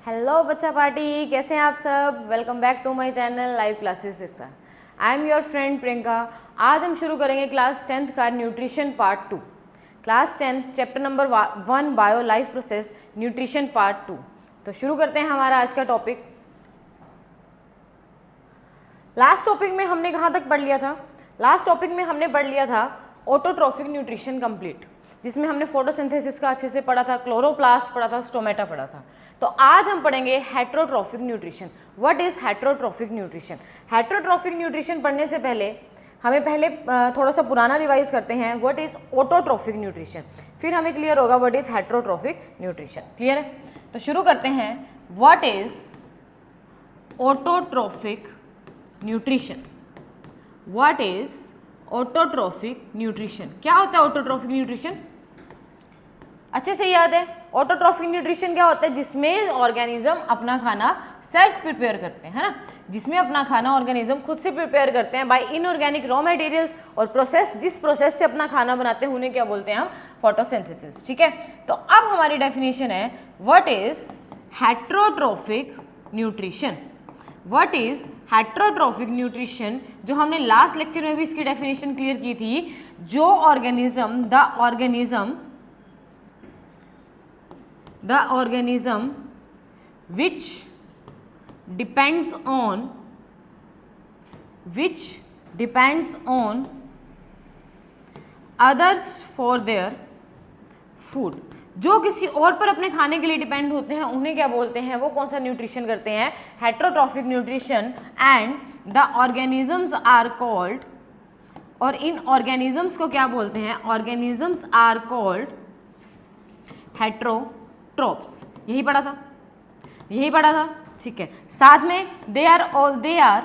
Hello बच्चा party, कैसे हैं आप सब। Welcome back to my channel live classes Sirsa. I am your friend Priyanka. आज हम शुरू करेंगे क्लास 10th का nutrition part 2। Class 10 chapter number 1 bio life process nutrition part 2। तो शुरू करते हैं हमारा आज का टॉपिक। लास्ट टॉपिक में हमने कहाँ तक पढ़ लिया था? लास्ट टॉपिक में हमने पढ़ लिया था ऑटोट्रॉफिक न्यूट्रिशन कंप्लीट, जिसमें हमने फोटोसिंथेसिस का अच्छे से पढ़ा था, क्लोरोप्लास्ट पढ़ा था, स्टोमेटा पढ़ा था। तो आज हम पढ़ेंगे heterotrophic nutrition. What is heterotrophic nutrition? Heterotrophic nutrition पढ़ने से पहले हमें थोड़ा सा पुराना रिवाइज करते हैं। व्हाट इज ऑटोट्रॉफिक न्यूट्रिशन, फिर हमें क्लियर होगा what is heterotrophic nutrition. Clear है? तो शुरू करते हैं। What is autotrophic nutrition? What is autotrophic nutrition? क्या होता है ऑटोट्रॉफिक न्यूट्रिशन? अच्छे से याद है। ऑटोट्रॉफिक न्यूट्रिशन क्या होता है? जिसमें ऑर्गेनिज्म अपना खाना सेल्फ प्रिपेयर करते हैं, है ना। जिसमें अपना खाना ऑर्गेनिज्म खुद से प्रिपेयर करते हैं बाय इनऑर्गेनिक रॉ मटेरियल्स, और प्रोसेस जिस प्रोसेस से अपना खाना बनाते हैं उन्हें क्या बोलते हैं हम? फोटोसिंथेसिस। ठीक है। तो अब हमारी डेफिनेशन है what is heterotrophic nutrition. What is heterotrophic nutrition, जो हमने लास्ट लेक्चर में भी इसकी डेफिनेशन क्लियर की थी। जो organism the organism which depends on others for their food, जो किसी और पर अपने खाने के लिए डिपेंड होते हैं उन्हें क्या बोलते हैं? वो कौन सा न्यूट्रिशन करते हैं? Heterotrophic nutrition. And the organisms are called, और इन ऑर्गेनिजम्स को क्या बोलते हैं? Organisms are called heterotrophs. यही पढ़ा था। ठीक है। साथ में दे आर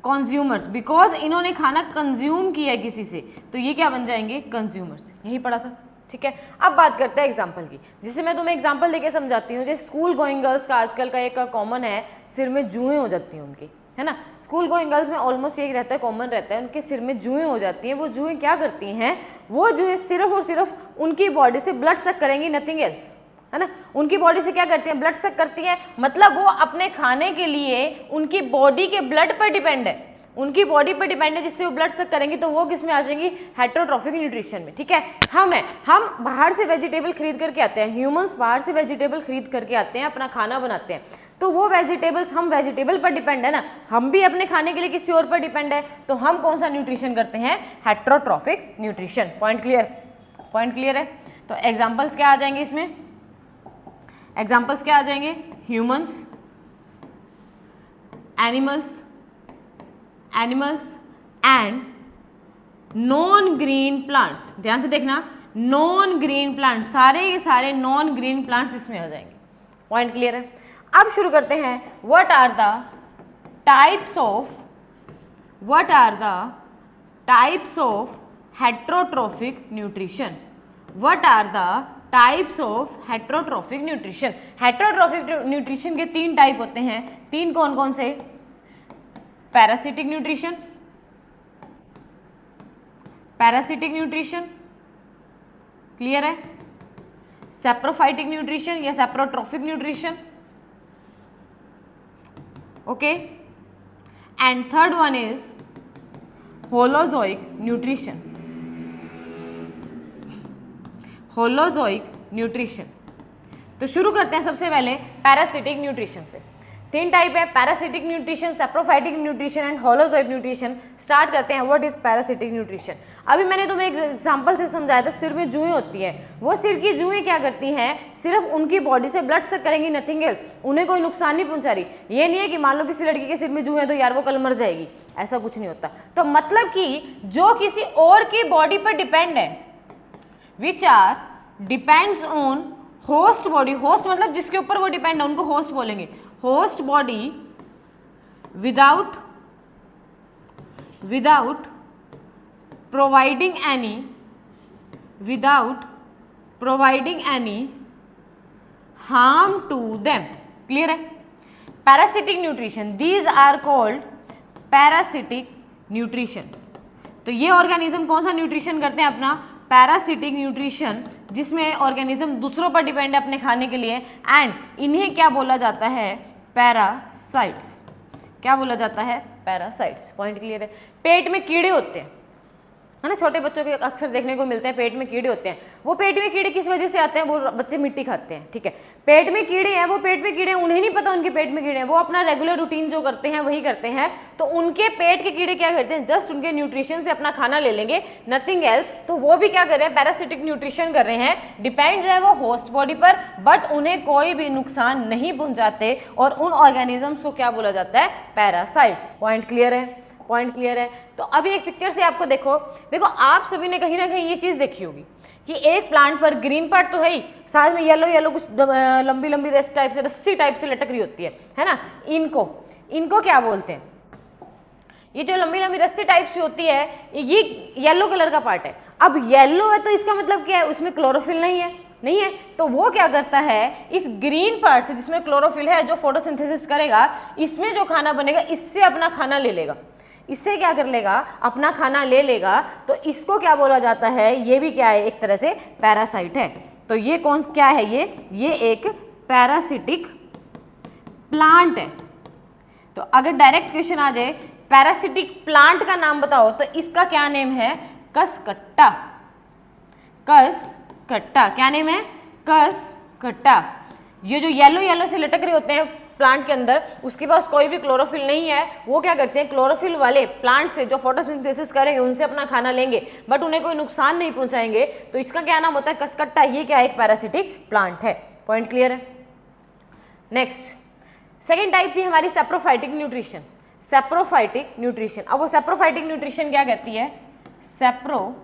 कंज्यूमर्स, बिकॉज इन्होंने खाना कंज्यूम किया है किसी से, तो ये क्या बन जाएंगे? कंज्यूमर्स। यही पढ़ा था। ठीक है। अब बात करते हैं एग्जाम्पल की, जिसे मैं तुम्हें एग्जाम्पल देके समझाती हूँ। जैसे स्कूल गोइंग गर्ल्स का आजकल का एक कॉमन है, सिर में जुएं हो जाती हैं उनकी, है ना। स्कूल गोइंग गर्ल्स में ऑलमोस्ट यही रहता है, कॉमन रहता है, उनके सिर में जुएं हो जाती हैं। वो जुएं क्या करती हैं? वो जुएं सिर्फ और सिर्फ उनकी बॉडी से ब्लड सक करेंगी, नथिंग एल्स, है ना। उनकी बॉडी से क्या करती हैं? ब्लड सक करती हैं। मतलब वो अपने खाने के लिए उनकी बॉडी के ब्लड पर डिपेंड है, उनकी बॉडी पर डिपेंड है, जिससे वो ब्लड सक करेंगी। तो वो किस में आ जाएंगी? हेट्रोट्रॉफिक न्यूट्रिशन में। ठीक है। हम बाहर से वेजिटेबल खरीद करके आते हैं, ह्यूमंस बाहर से वेजिटेबल खरीद करके आते हैं, अपना खाना बनाते हैं। तो वो वेजिटेबल्स, हम वेजिटेबल पर डिपेंड है ना, हम भी अपने खाने के लिए किसी और पर डिपेंड है। तो हम कौन सा न्यूट्रिशन करते हैं? Heterotrophic nutrition. पॉइंट क्लियर है? तो एग्जाम्पल्स क्या आ जाएंगे इसमें? एग्जाम्पल्स क्या आ जाएंगे? Humans, animals and non green plants. ध्यान से देखना, नॉन ग्रीन प्लांट, सारे के सारे नॉन ग्रीन प्लांट्स इसमें आ जाएंगे। पॉइंट क्लियर है? अब शुरू करते हैं। What are the types of heterotrophic nutrition? What are the types of heterotrophic nutrition? Heterotrophic nutrition के 3 टाइप होते हैं। 3 कौन कौन से? पैरासिटिक न्यूट्रिशन, क्लियर है? सैप्रोफाइटिक न्यूट्रिशन या saprotrophic nutrition, okay. And third one is holozoic nutrition. तो शुरू करते हैं सबसे पहले पैरासिटिक न्यूट्रिशन से। 3 टाइप है, parasitic nutrition, saprophytic nutrition and holozoic nutrition. Start करते हैं। What is parasitic nutrition? अभी मैंने तुम्हें एक एग्जांपल से समझाया था, सिर में जुएं होती है। वो सिर की जुएं क्या करती हैं? सिर्फ उनकी बॉडी से ब्लड सक करेंगी, नथिंग एल्स। उन्हें कोई नुकसान नहीं पहुंचा रही। ये नहीं है कि मान लो किसी लड़की के सिर में जुएं हैं तो यार वो कल मर जाएगी, ऐसा कुछ नहीं होता। तो मतलब कि जो किसी और की बॉडी पर डिपेंड है, which are depends on host body. Host मतलब जिसके ऊपर वो डिपेंड है, उनको होस्ट बोलेंगे। Host body without providing any harm to them। Clear है? Parasitic nutrition, these are called parasitic nutrition. तो ये ऑर्गेनिज्म कौन सा न्यूट्रिशन करते हैं? अपना पैरासिटिक न्यूट्रिशन जिसमें ऑर्गेनिज्म दूसरों पर डिपेंड है अपने खाने के लिए, एंड इन्हें क्या बोला जाता है? पैरासाइट्स। क्या बोला जाता है? पैरासाइट्स। पॉइंट क्लियर है? पेट में कीड़े होते हैं, है ना, छोटे बच्चों के अक्सर देखने को मिलते हैं, पेट में कीड़े होते हैं। वो पेट में कीड़े किस वजह से आते हैं? वो बच्चे मिट्टी खाते हैं, ठीक है। पेट में कीड़े हैं, वो पेट में कीड़े हैं, उन्हें नहीं पता उनके पेट में कीड़े हैं, वो अपना रेगुलर रूटीन जो करते हैं वही करते हैं। तो उनके पेट के कीड़े क्या करते हैं? जस्ट उनके न्यूट्रिशन से अपना खाना ले लेंगे, नथिंग एल्स। तो वो भी क्या कर रहे हैं? पैरासिटिक न्यूट्रिशन कर रहे हैं। डिपेंड जो है वो होस्ट बॉडी पर, बट उन्हें कोई भी नुकसान नहीं पहुंचाते, और उन ऑर्गेनिजम्स को क्या बोला जाता है? पैरासाइट्स। पॉइंट क्लियर है? पॉइंट क्लियर है? तो अभी एक पिक्चर से आपको देखो आप सभी ने कहीं ना कहीं ये चीज देखी होगी कि एक प्लांट पर ग्रीन पार्ट तो है ही, साथ में येलो येलो कुछ लंबी लंबी रस्सी टाइप से लटक रही होती है ना। इनको क्या बोलते हैं? ये जो लंबी लंबी रस्सी टाइप से होती है, ये येलो कलर का पार्ट है। अब येलो है तो इसका मतलब क्या है? उसमें क्लोरोफिल नहीं है। तो वो क्या करता है? इस ग्रीन पार्ट से, जिसमें क्लोरोफिल है, जो फोटोसिंथेसिस करेगा, इसमें जो खाना बनेगा इससे अपना खाना ले लेगा। इससे क्या कर लेगा? अपना खाना ले लेगा। तो इसको क्या बोला जाता है? ये भी क्या है? एक तरह से पैरासाइट है। तो ये कौन क्या है? ये एक पैरासिटिक प्लांट है। तो अगर डायरेक्ट क्वेश्चन आ जाए पैरासिटिक प्लांट का नाम बताओ, तो इसका क्या नेम है? कसकट्टा। कसकट्टा। क्या नेम है? कसकट्टा। ये जो येलो येलो से लटक रहे होते हैं प्लांट के अंदर, उसके पास कोई भी क्लोरोफिल नहीं है। वो क्या करते हैं? क्लोरोफिल वाले प्लांट से जो फोटोसिंथेसिस करेंगे उनसे अपना खाना लेंगे, बट उन्हें कोई नुकसान नहीं पहुंचाएंगे। तो इसका क्या नाम होता है? कसकट्टा। ये क्या है? एक पैरासिटिक प्लांट है। पॉइंट क्लियर है? नेक्स्ट सेकेंड टाइप थी हमारी सैप्रोफाइटिक न्यूट्रिशन। Saprophytic nutrition. अब वो सैप्रोफाइटिक न्यूट्रिशन क्या कहती है? Saprophytic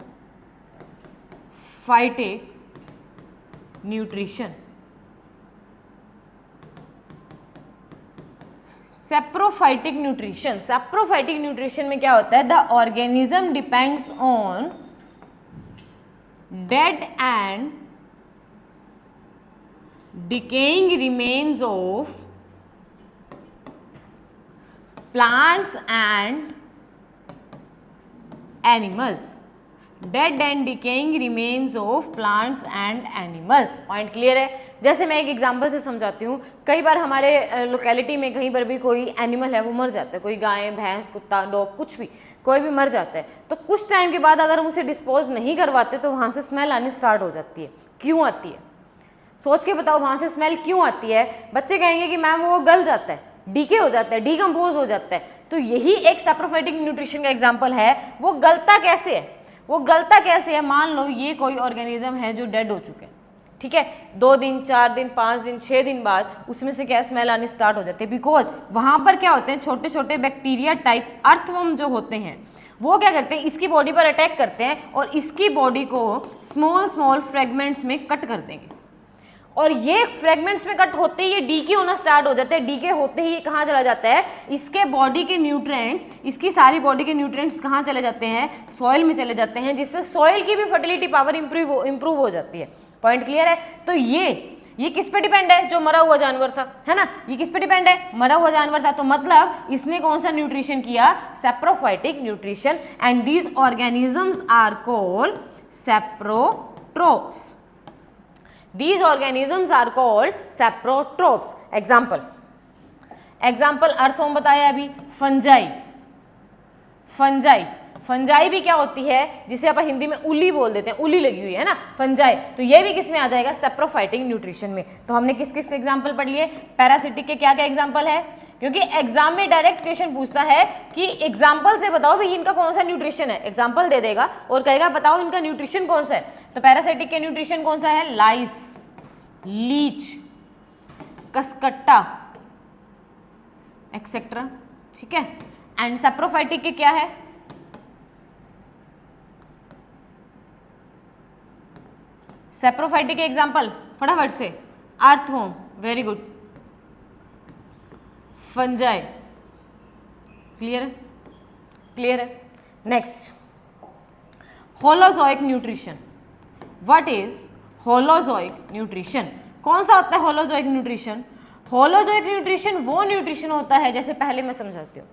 nutrition. Saprophytic nutrition. Saprophytic nutrition में क्या होता है? The organism depends on dead and decaying remains of plants and animals. Dead and decaying remains of plants and animals. Point clear है? जैसे मैं एक एग्जांपल से समझाती हूँ। कई बार हमारे लोकेलिटी में कहीं पर भी कोई एनिमल है वो मर जाता है, कोई गाय, भैंस, कुत्ता, डॉग, कुछ भी कोई भी मर जाता है, तो कुछ टाइम के बाद अगर हम उसे डिस्पोज नहीं करवाते तो वहाँ से स्मेल आनी स्टार्ट हो जाती है। क्यों आती है? सोच के बताओ, वहाँ से स्मेल क्यों आती है? बच्चे कहेंगे कि मैम वो गल जाता है, डीके हो जाता है, डीकम्पोज हो जाता है। तो यही एक सैप्रोफाइटिक न्यूट्रिशन का एग्जाम्पल है। वो गलता कैसे है? वो गलता कैसे है? मान लो ये कोई ऑर्गेनिज्म है जो डेड हो चुके हैं, ठीक है, 2 दिन, 4 दिन, 5 दिन, 6 दिन बाद उसमें से क्या स्मेल आनी स्टार्ट हो जाती है। बिकॉज वहां पर क्या होते हैं? छोटे छोटे बैक्टीरिया टाइप अर्थवर्म जो होते हैं, वो क्या करते हैं? इसकी बॉडी पर अटैक करते हैं और इसकी बॉडी को स्मॉल स्मॉल फ्रेगमेंट्स में कट कर देंगे। और ये फ्रेगमेंट्स में कट होते ही ये डीके होना स्टार्ट हो जाते हैं। डीके होते ही ये कहाँ चला जाता है? इसके बॉडी के न्यूट्रिएंट्स, इसकी सारी बॉडी के न्यूट्रिएंट्स कहाँ चले जाते हैं? सॉइल में चले जाते हैं, जिससे सॉइल की भी फर्टिलिटी पावर इंप्रूव हो जाती है। पॉइंट क्लियर है? तो ये किस पे डिपेंड है? जो मरा हुआ जानवर था, है ना, ये किस पे डिपेंड है? मरा हुआ जानवर था। तो मतलब इसने कौन सा न्यूट्रिशन किया? Saprophytic nutrition. And these organisms are called saprotrophs. These organisms are called saprotrophs. Example earthworm बताया अभी। फंजाई भी क्या होती है? जिसे आप हिंदी में उली बोल देते हैं, उली लगी हुई है ना, फंजाई। तो ये भी किस में आ जाएगा? सैप्रोफाइटिक न्यूट्रिशन में। तो हमने किस किस एग्जाम्पल पढ़ लिए? पैरासिटिक के क्या क्या एग्जाम्पल है? क्योंकि एग्जाम में डायरेक्ट क्वेश्चन पूछता है कि एग्जाम्पल से बताओ भाई इनका कौन सा न्यूट्रिशन है। एग्जाम्पल दे देगा और कहेगा बताओ इनका न्यूट्रिशन कौन सा है। तो पैरासिटिक के न्यूट्रिशन कौन सा है? लाइस, लीच, कसकट्टा, एक्सेट्रा, ठीक है। एंड सैप्रोफाइटिक के क्या है? सैप्रोफाइटिक के एग्जाम्पल फटाफट से। Earthworm, very good, fungi, clear है? क्लियर है? Next, holozoic nutrition. What is holozoic nutrition? कौन सा होता है होलोजोइक न्यूट्रिशन? होलोजोइक न्यूट्रिशन वो न्यूट्रिशन होता है, जैसे पहले मैं समझाती हूँ।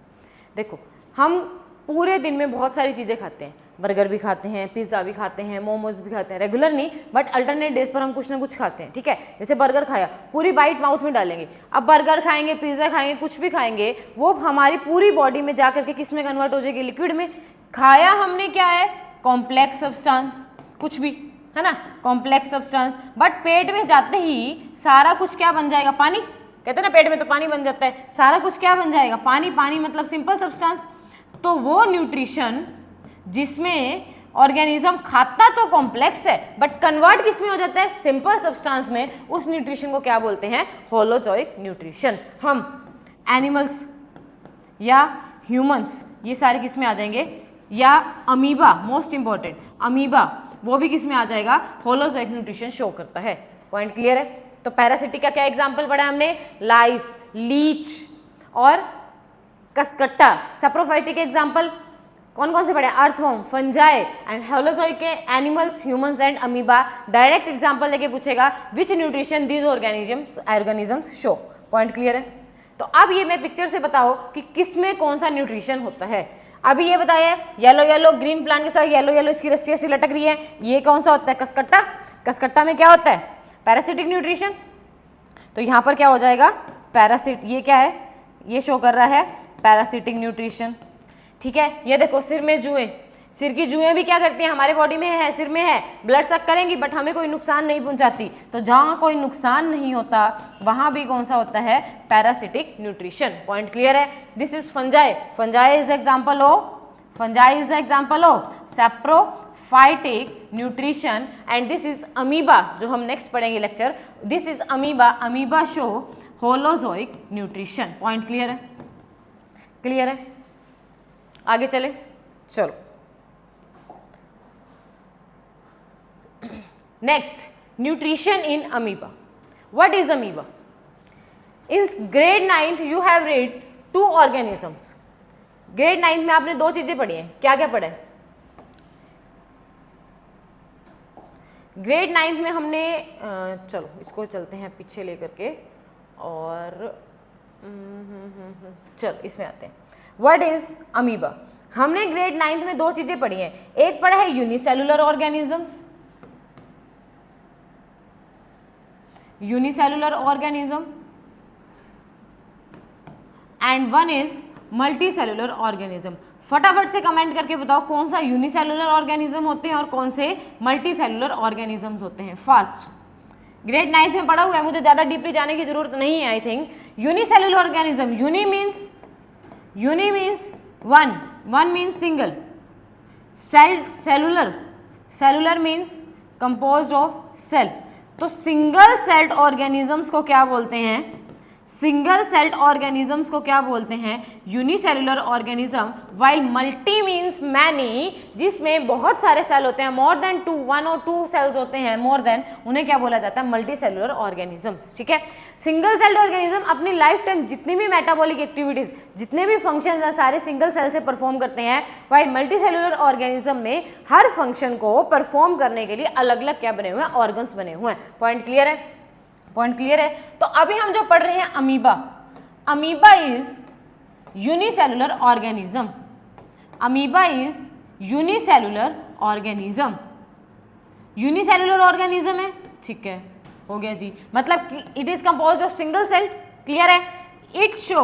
देखो, हम पूरे दिन में बहुत सारी चीज़ें खाते हैं, बर्गर भी खाते हैं, पिज़्ज़ा भी खाते हैं, मोमोज भी खाते हैं, रेगुलर नहीं बट अल्टरनेट डेज पर हम कुछ ना कुछ खाते हैं, ठीक है। जैसे बर्गर खाया, पूरी बाइट माउथ में डालेंगे, अब बर्गर खाएंगे, पिज़्ज़ा खाएंगे, कुछ भी खाएंगे, वो हमारी पूरी बॉडी में जा करके किस में कन्वर्ट हो जाएगी, लिक्विड में। खाया हमने क्या है, कॉम्प्लेक्स सब्सटेंस, कुछ भी है ना, कॉम्प्लेक्स सब्सटेंस, बट पेट में जाते ही सारा कुछ क्या बन जाएगा, पानी। कहते हैं ना पेट में तो पानी बन जाता है, सारा कुछ क्या बन जाएगा, पानी। पानी मतलब सिंपल सब्सटेंस। तो वो न्यूट्रिशन जिसमें ऑर्गेनिज्म खाता तो कॉम्प्लेक्स है बट कन्वर्ट किस में हो जाता है, सिंपल सब्सटेंस में, उस न्यूट्रिशन को क्या बोलते हैं, होलोजोइक न्यूट्रिशन। हम एनिमल्स या ह्यूमंस ये सारे किस में आ जाएंगे, या अमीबा, मोस्ट इंपॉर्टेंट अमीबा, वो भी किस में आ जाएगा, होलोजोइक न्यूट्रिशन शो करता है। पॉइंट क्लियर है। तो पैरासिटिक का क्या एग्जांपल पढ़ा हमने, लाइस, लीच और कसकट्टा। सैप्रोफाइटिक के एग्जांपल कौन कौन से पढ़े, अर्थवर्म, फंजाई एंड होलोजोइक के animals, humans and amoeba. Direct example लेके पूछेगा which nutrition these organisms show. Point clear है। तो अब ये मैं पिक्चर से बताओ कि किस में कौन सा न्यूट्रिशन होता है। अभी ये बताया येलो येलो ग्रीन प्लांट के साथ येलो येलो इसकी रस्सी ऐसी लटक रही है, ये कौन सा होता है, कसकट्टा। कसकट्टा में क्या होता है, पैरासिटिक न्यूट्रिशन। तो यहाँ पर क्या हो जाएगा, पैरासिट, ये क्या है, ये शो कर रहा है पैरासिटिक न्यूट्रिशन, ठीक है। ये देखो सिर में जुएं, सिर की जुएं भी क्या करती हैं, हमारे बॉडी में है, सिर में है, ब्लड सक करेंगी बट हमें कोई नुकसान नहीं पहुंचाती। तो जहाँ कोई नुकसान नहीं होता वहाँ भी कौन सा होता है, पैरासिटिक न्यूट्रिशन। पॉइंट क्लियर है। This is fungi, fungi is example of saprophytic nutrition and this is amoeba, जो हम नेक्स्ट पढ़ेंगे lecture, this is amoeba, amoeba show holozoic nutrition. Point clear है, क्लियर है। आगे चले, चलो next, nutrition in amoeba. What is amoeba? In grade 9th you have read 2 organisms. Grade 9th में आपने 2 चीजें पढ़ी हैं, क्या क्या पढ़ा है? ग्रेड 9th में हमने चलो इसको चलते हैं पीछे लेकर के और चलो इसमें आते हैं। What is amoeba? हमने ग्रेड 9th में 2 चीजें पढ़ी हैं, एक पढ़ा है unicellular organisms, unicellular organism and one is multicellular organism. फटाफट से कमेंट करके बताओ कौन सा यूनिसेलुलर ऑर्गेनिज्म होते हैं और कौन से मल्टीसेलुलर ऑर्गेनिजम्स होते हैं। फास्ट, ग्रेड 9th में पढ़ा हुआ है, मुझे ज्यादा डीपली जाने की जरूरत नहीं है। I think unicellular organism, uni means one means single, cellular means composed of cell. तो सिंगल सेल्ड ऑर्गेनिजम्स को क्या बोलते हैं, सिंगल सेल्ड ऑर्गेनिजम्स को क्या बोलते हैं, unicellular organism. While multi means many, जिसमें बहुत सारे सेल होते हैं, मोर देन 2, 1 और 2 सेल्स होते हैं, मोर देन, उन्हें क्या बोला जाता है, मल्टी सेलुलर ऑर्गेनिजम्स। ठीक है। सिंगल सेल्ड ऑर्गेनिज्म अपनी लाइफ टाइम जितनी भी मेटाबॉलिक एक्टिविटीज, जितने भी फंक्शंस हैं, सारे सिंगल सेल से परफॉर्म करते हैं। वाइल मल्टी सेलुलर ऑर्गेनिज्म में हर फंक्शन को परफॉर्म करने के लिए अलग अलग क्या बने हुए हैं, ऑर्गन्स बने हुए हैं। पॉइंट क्लियर है, पॉइंट क्लियर है। तो अभी हम जो पढ़ रहे हैं amoeba, amoeba is unicellular organism, amoeba is unicellular organism, unicellular organism है। ठीक है, हो गया जी, मतलब it is composed of single cell. Clear है। इट शो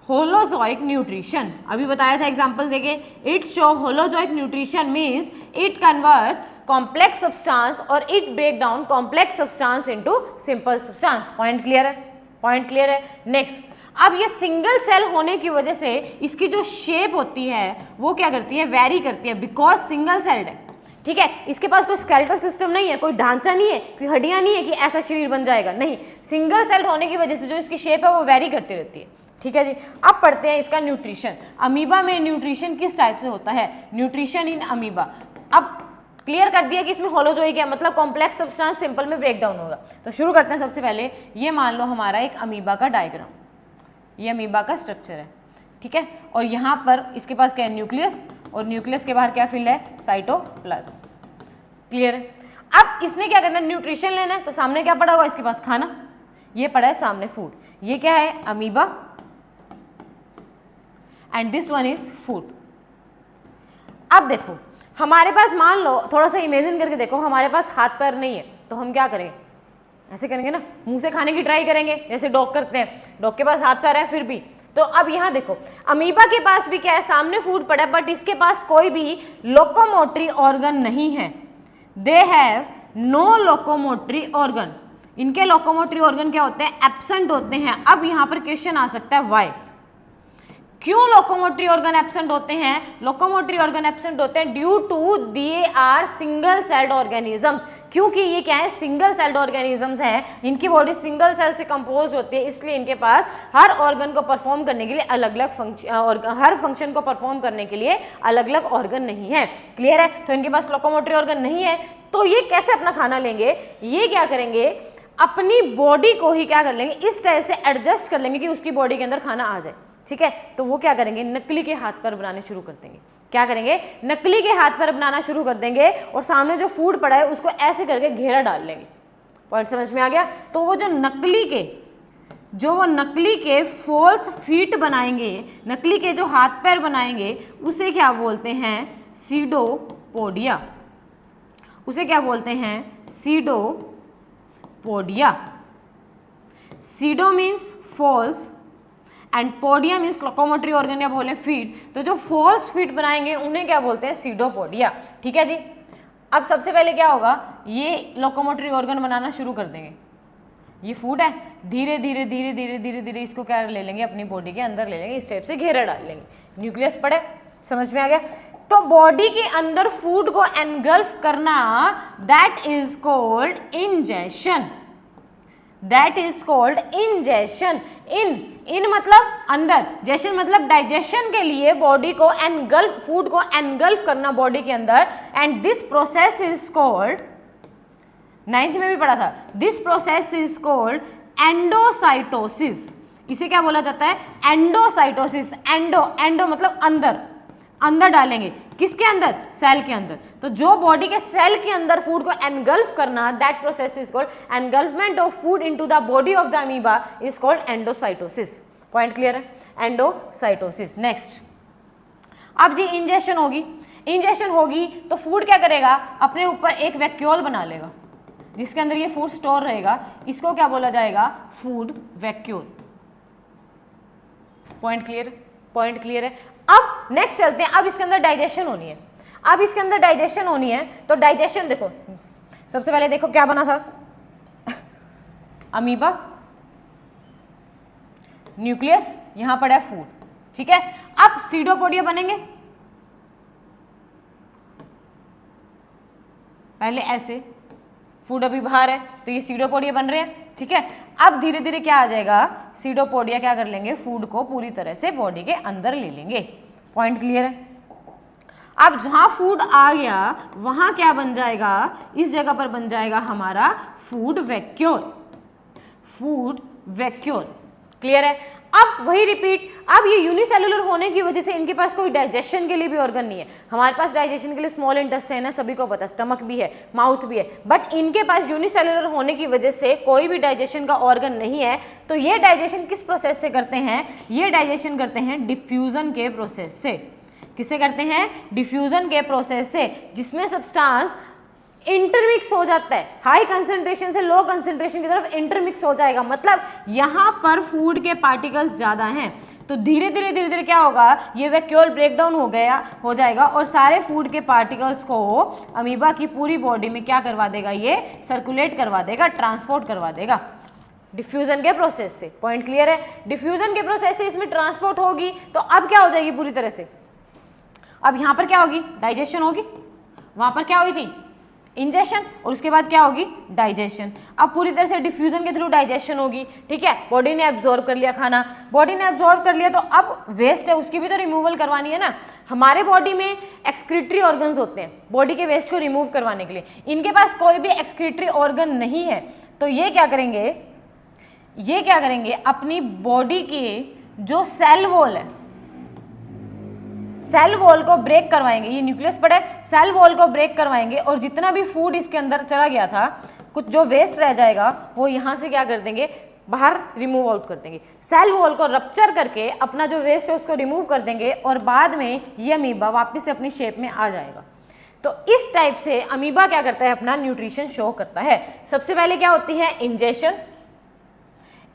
होलोजोइक न्यूट्रिशन, अभी बताया था एग्जांपल देके, it show holozoic nutrition means it convert complex substance और it break down complex substance into simple substance। Point clear है, point clear है। Next, अब ये सिंगल सेल होने की वजह से इसकी जो शेप होती है वो क्या करती है, वेरी करती है, बिकॉज सिंगल सेल्ड है। ठीक है, इसके पास कोई स्केलेटल सिस्टम नहीं है, कोई ढांचा नहीं है, कोई हड्डियां नहीं है कि ऐसा शरीर बन जाएगा, नहीं। सिंगल सेल्ड होने की वजह से जो इसकी शेप है वो वेरी करती रहती है। ठीक है जी। अब पढ़ते हैं इसका न्यूट्रिशन। अमीबा में न्यूट्रिशन किस टाइप से होता है, न्यूट्रिशन इन अमीबा। अब क्लियर कर दिया कि इसमें होलोजोइक है, मतलब कॉम्प्लेक्स सब्सटेंस सिंपल में ब्रेक डाउन होगा। तो शुरू करते हैं। सबसे पहले ये मान लो हमारा एक अमीबा का डायग्राम, ये अमीबा का स्ट्रक्चर है। ठीक है, और यहाँ पर इसके पास क्या है, न्यूक्लियस, और न्यूक्लियस के बाहर क्या फील्ड है, साइटोप्लाज्म। क्लियर है। अब इसने क्या करना है, न्यूट्रिशन लेना है, तो सामने क्या पड़ा हुआ, इसके पास खाना, ये पड़ा है सामने फूड। ये क्या है, amoeba, and this one is food. अब देखो हमारे पास मान लो, थोड़ा सा इमेजिन करके देखो, हमारे पास हाथ पैर नहीं है तो हम क्या करेंगे, ऐसे करेंगे ना, मुंह से खाने की ट्राई करेंगे जैसे डॉग करते हैं, डॉग के पास हाथ पैर है फिर भी। तो अब यहाँ देखो अमीबा के पास भी क्या है, सामने फूड पड़ा है बट इसके पास कोई भी लोकोमोटरी ऑर्गन नहीं है, they have no locomotory organ, इनके लोकोमोटरी ऑर्गन क्या होते हैं, एब्सेंट होते हैं। अब यहाँ पर क्वेश्चन आ सकता है व्हाई, क्यों लोकोमोटरी ऑर्गन एब्सेंट होते हैं, लोकोमोटरी ऑर्गन एब्सेंट होते हैं due to they are single celled organisms, क्योंकि ये क्या है, सिंगल सेल्ड ऑर्गेनिजम्स हैं, इनकी बॉडी सिंगल सेल से कंपोज होती है, इसलिए इनके पास हर ऑर्गन को परफॉर्म करने के लिए अलग अलग फंक्शन, हर फंक्शन को परफॉर्म करने के लिए अलग अलग ऑर्गन नहीं है। क्लियर है, तो इनके पास लोकोमोटरी ऑर्गन नहीं है, तो ये कैसे अपना खाना लेंगे, ये क्या करेंगे, अपनी बॉडी को ही क्या कर लेंगे, इस टाइप से एडजस्ट कर लेंगे कि उसकी बॉडी के अंदर खाना आ जाए। ठीक है, तो वो क्या करेंगे, नकली के हाथ पैर बनाने शुरू कर देंगे, क्या करेंगे, नकली के हाथ पैर बनाना शुरू कर देंगे और सामने जो फूड पड़ा है उसको ऐसे करके घेरा डाल लेंगे। पॉइंट समझ में आ गया। तो वो जो नकली के फॉल्स फीट बनाएंगे, नकली के जो हाथ पैर बनाएंगे उसे क्या बोलते हैं, सीडोपोडिया, उसे क्या बोलते हैं, pseudopodia. Pseudo means false and podia means locomotory organ या बोले फीट, तो जो फॉल्स फीट बनाएंगे उन्हें क्या बोलते हैं, सीडोपोडिया। ठीक है जी। अब सबसे पहले क्या होगा, ये लोकोमोटरी ऑर्गन बनाना शुरू कर देंगे, ये फूड है, धीरे धीरे धीरे धीरे धीरे धीरे इसको क्या ले लेंगे, अपनी बॉडी के अंदर ले लेंगे, इस टाइप से घेरा डाल लेंगे, न्यूक्लियस पड़े, समझ में आ गया। तो बॉडी के अंदर फूड को एनगल्फ करना, that is called ingestion, that is called ingestion. In मतलब अंदर, जेशन मतलब डाइजेशन के लिए बॉडी को एनगल्फ, फूड को एनगल्फ करना बॉडी के अंदर, and this process is called, 9th में भी पढ़ा था, this process is called endocytosis. इसे क्या बोला जाता है, एंडोसाइटोसिस। एंडो मतलब अंदर, अंदर डालेंगे, किसके अंदर, सेल के अंदर। तो जो बॉडी के सेल के अंदर फूड को एनगल्फ करना, that process is called engulfment of food into the body of the amoeba is called endocytosis. Point clear है, एंडोसाइटोसिस। नेक्स्ट, अब जी इंजेशन होगी, इंजेशन होगी तो फूड क्या करेगा, अपने ऊपर एक वैक्यूल बना लेगा जिसके अंदर ये फूड स्टोर रहेगा, इसको क्या बोला जाएगा, food vacuole. Point clear, point clear है। अब नेक्स्ट चलते हैं, अब इसके अंदर डाइजेशन होनी है, अब इसके अंदर डाइजेशन होनी है, तो डाइजेशन देखो, सबसे पहले देखो क्या बना था, अमीबा, न्यूक्लियस, यहां पड़ा है फूड। ठीक है, अब सीडोपोडिया बनेंगे, पहले ऐसे, फूड अभी बाहर है तो ये सीडोपोडिया बन रहे हैं। ठीक है, अब धीरे धीरे क्या आ जाएगा, सीडोपोडिया क्या कर लेंगे, फूड को पूरी तरह से बॉडी के अंदर ले लेंगे। पॉइंट क्लियर है। अब जहां फूड आ गया वहां क्या बन जाएगा, इस जगह पर बन जाएगा हमारा food vacuole, food vacuole. Clear है। अब वही रिपीट, अब ये यूनिसेलुलर होने की वजह से इनके पास कोई डाइजेशन के लिए भी ऑर्गन नहीं है। हमारे पास डाइजेशन के लिए स्मॉल इंटेस्टाइन है, सभी को पता, स्टमक भी है, माउथ भी है, बट इनके पास यूनिसेलुलर होने की वजह से कोई भी डाइजेशन का ऑर्गन नहीं है। तो ये डाइजेशन किस प्रोसेस से करते हैं, ये डाइजेशन करते हैं डिफ्यूजन के प्रोसेस से। किसे करते हैं, डिफ्यूजन के प्रोसेस से, जिसमें सब्सटेंस इंटरमिक्स हो जाता है, हाई कंसंट्रेशन से लो कंसंट्रेशन की तरफ इंटरमिक्स हो जाएगा। मतलब यहां पर फूड के पार्टिकल्स ज्यादा हैं तो धीरे धीरे धीरे धीरे क्या होगा, ये वैक्यूल ब्रेक डाउन हो जाएगा और सारे फूड के पार्टिकल्स को अमीबा की पूरी बॉडी में क्या करवा देगा, ये सर्कुलेट करवा देगा, ट्रांसपोर्ट करवा देगा डिफ्यूजन के प्रोसेस से। पॉइंट क्लियर है। डिफ्यूजन के प्रोसेस से इसमें ट्रांसपोर्ट होगी तो अब क्या हो जाएगी पूरी तरह से, अब यहां पर क्या होगी, डाइजेशन होगी, वहां पर क्या हुई थी, इंजेशन, और उसके बाद क्या होगी, डाइजेशन। अब पूरी तरह से डिफ्यूजन के थ्रू डाइजेशन होगी। ठीक है, बॉडी ने एब्जॉर्ब कर लिया खाना, बॉडी ने एब्जॉर्ब कर लिया तो अब वेस्ट है उसकी भी तो रिमूवल करवानी है ना। हमारे बॉडी में एक्सक्रीटरी ऑर्गन्स होते हैं बॉडी के वेस्ट को रिमूव करवाने के लिए, इनके पास कोई भी एक्सक्रीटरी ऑर्गन नहीं है। तो ये क्या करेंगे, ये क्या करेंगे, अपनी बॉडी की जो सेल वॉल है, सेल वॉल को ब्रेक करवाएंगे, ये न्यूक्लियस पड़ा है, सेल वॉल को ब्रेक करवाएंगे और जितना भी फूड इसके अंदर चला गया था, कुछ जो वेस्ट रह जाएगा वो यहाँ से क्या कर देंगे, बाहर रिमूव आउट कर देंगे। सेल वॉल को रप्चर करके अपना जो वेस्ट है उसको रिमूव कर देंगे और बाद में ये अमीबा वापस से अपनी शेप में आ जाएगा। तो इस टाइप से अमीबा क्या करता है, अपना न्यूट्रिशन शो करता है। सबसे पहले क्या होती है, इंजेशन।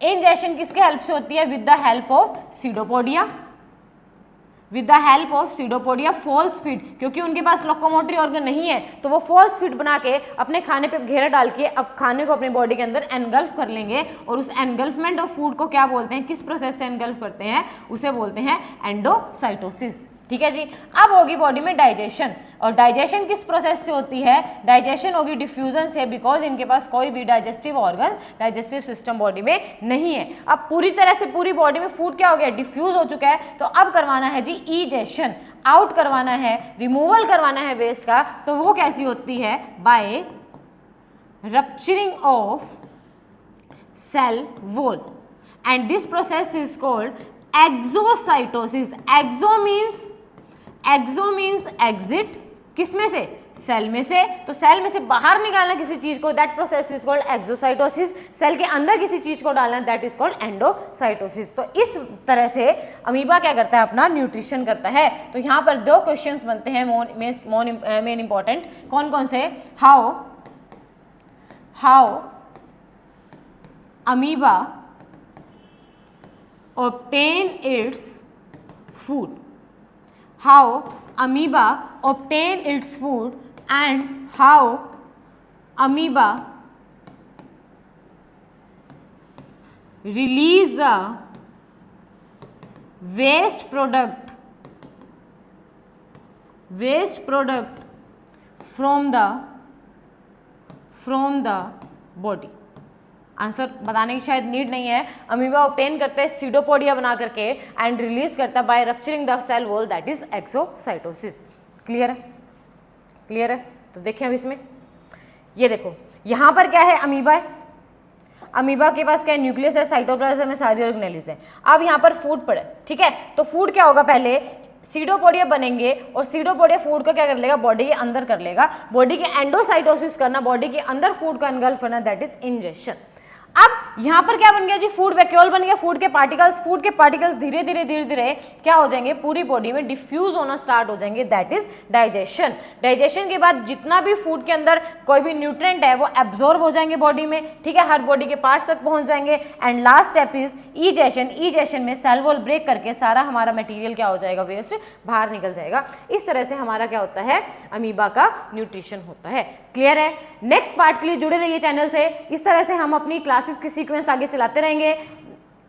इंजेशन किसके हेल्प से होती है, with the help of pseudopodia, with the help of pseudopodia false feed, क्योंकि उनके पास लोकोमोटरी ऑर्गन नहीं है तो वो फॉल्स फीड बना के अपने खाने पे घेरा डाल के अब खाने को अपने बॉडी के अंदर एनगल्फ कर लेंगे, और उस एनगल्फमेंट ऑफ फूड को क्या बोलते हैं, किस प्रोसेस से एनगल्फ करते हैं, उसे बोलते हैं एंडोसाइटोसिस। ठीक है जी। अब होगी बॉडी में डाइजेशन, और डाइजेशन किस प्रोसेस से होती है, डाइजेशन होगी डिफ्यूजन से, बिकॉज इनके पास कोई भी digestive organ, digestive system body में नहीं है। अब पूरी तरह से पूरी बॉडी में फूड क्या हो गया, डिफ्यूज हो चुका है, तो अब करवाना है जी ईजेशन, आउट करवाना है, रिमूवल करवाना है वेस्ट का। तो वो कैसी होती है, by rupturing of cell wall, and this process is called exocytosis. Exo means exit, किस में से, सेल में से, तो सेल में से बाहर निकालना किसी चीज को, that process is called exocytosis. Cell के अंदर किसी चीज को डालना, दैट इज कॉल्ड एंडोसाइटोसिस। तो इस तरह से अमीबा क्या करता है, अपना न्यूट्रिशन करता है। तो यहाँ पर दो क्वेश्चंस बनते हैं मेन इंपॉर्टेंट, कौन कौन से, how amoeba obtain its food, how amoeba obtain its food, and how amoeba release the waste product from the body। Answer बताने की शायद नीड नहीं है। अमीबा ऑब्टेन करते हैं सीडोपोडिया बना करके एंड रिलीज करता है by rupturing the cell wall, that is exocytosis. Clear है, क्लियर है। तो देखें अब इसमें, ये देखो यहाँ पर क्या है, अमीबा है, अमीबा के पास क्या है, न्यूक्लियस है, साइटोप्लाज्म है, सारी ऑर्गेनेल्स है। अब यहाँ पर फूड पड़ा है, ठीक है, तो फूड क्या होगा, पहले सीडोपोडिया बनेंगे और सीडोपोडिया फूड को क्या कर लेगा, बॉडी के अंदर कर लेगा। बॉडी के एंडोसाइटोसिस करना, बॉडी के अंदर फूड को एनगल्फ करना, दैट इज इंजेक्शन। अब यहां पर क्या बन गया जी, फूड वैक्यूल बन गया, फूड के पार्टिकल्स धीरे धीरे क्या हो जाएंगे, पूरी बॉडी में डिफ्यूज होना स्टार्ट हो जाएंगे, दैट इज डाइजेशन। डाइजेशन के बाद जितना भी फूड के अंदर कोई भी न्यूट्रिएंट है वो एब्जॉर्ब हो जाएंगे बॉडी में, ठीक है, हर बॉडी के पार्ट्स तक पहुंच जाएंगे। And last step is ईजेशन। ईजेशन में सेल वॉल ब्रेक करके सारा हमारा मटेरियल क्या हो जाएगा, वेस्ट बाहर निकल जाएगा। इस तरह से हमारा क्या होता है, अमीबा का न्यूट्रिशन होता है। क्लियर है। नेक्स्ट पार्ट के लिए जुड़े रहिए चैनल से, इस तरह से हम अपनी क्लासेस की सीक्वेंस आगे चलाते रहेंगे।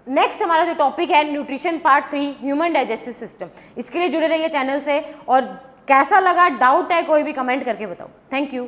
नेक्स्ट हमारा जो टॉपिक है nutrition part 3, human digestive system, इसके लिए जुड़े रहिए चैनल से। और कैसा लगा, डाउट है कोई भी, कमेंट करके बताओ। Thank you.